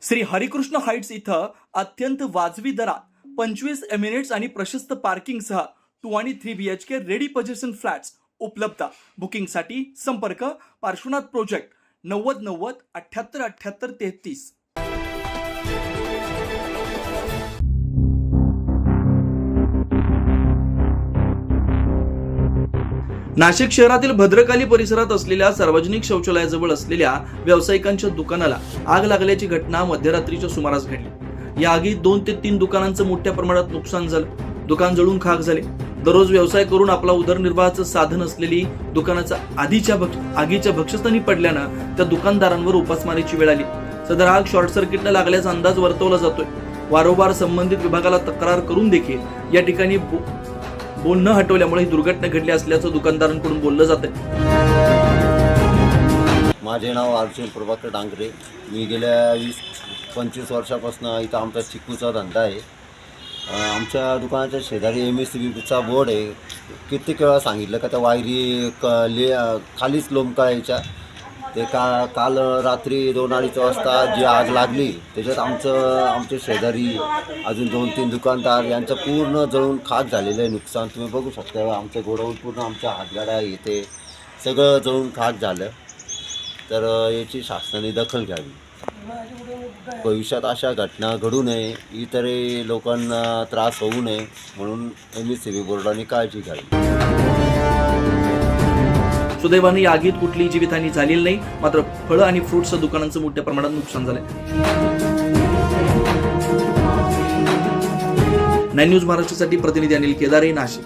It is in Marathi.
श्री हरिकृष्ण हाइट्स इथं अत्यंत वाजवी दरात 25 एमिरेट्स आणि प्रशस्त पार्किंगसह 2 आणि 3 BHK रेडी पोझिशन फ्लॅट्स उपलब्ध. बुकिंगसाठी संपर्क पार्श्वनाथ प्रोजेक्ट 9090 78 78 33. नाशिक शहरातील भद्रकाली परिसरात असलेल्या सार्वजनिक शौचालयाजवळ असलेल्या व्यावसायिकांच्या दुकानाला आग लागल्याची घटना मध्यरात्रीच्या सुमारास घडली. या आगीत 2 ते 3 दुकानांचं मोठ्या प्रमाणात नुकसान झालं. दुकान जळून खाक झाले. दररोज व्यवसाय करून आपला उदरनिर्वाहाचं साधन असलेली दुकानाचा आगीच्या भक्षस्थानी पडल्यानं त्या दुकानदारांवर उपासमारीची वेळ आली. सदर आग शॉर्ट सर्किटला लागल्याचा अंदाज वर्तवला जातोय. वारंवार संबंधित विभागाला तक्रार करून देखील या ठिकाणी बोल न हटवल्यामुळे ही दुर्घटना घडली असल्याचं दुकानदारांकडून बोललं जातंय. माझे नाव अर्जुन प्रभाकर डांगरे. मी गेल्या 20-25 वर्षापासून इथं आमचा चिक्कूचा धंदा आहे. आमच्या दुकानाच्या शेजारी MSCBचा बोर्ड आहे. कित्येक वेळा सांगितलं का त्या वायरी खालीच लोंबकाळायच्या. ते काल रात्री 2-2:30 वाजता जी आग लागली त्याच्यात आमचे शेजारी अजून 2-3 दुकानदार यांचं पूर्ण जळून खाक झालेलं आहे. नुकसान तुम्ही बघू शकता. आमचं गोडाऊन पूर्ण आमच्या हातगाड्या येते सगळं जळून खाक झालं. तर याची शासनाने दखल घ्यावी. भविष्यात अशा घटना घडू नये, इतरही लोकांना त्रास होऊ नये म्हणून MSCB बोर्डाने काळजी घ्यावी. सुदैवाने या आगीत कुठलीही जीवितहानी झालेली नाही. मात्र फळं आणि फ्रूट्सच्या दुकानांचं मोठ्या प्रमाणात नुकसान झालंय. 9 न्यूज महाराष्ट्रासाठी प्रतिनिधी अनिल केदारे, नाशिक.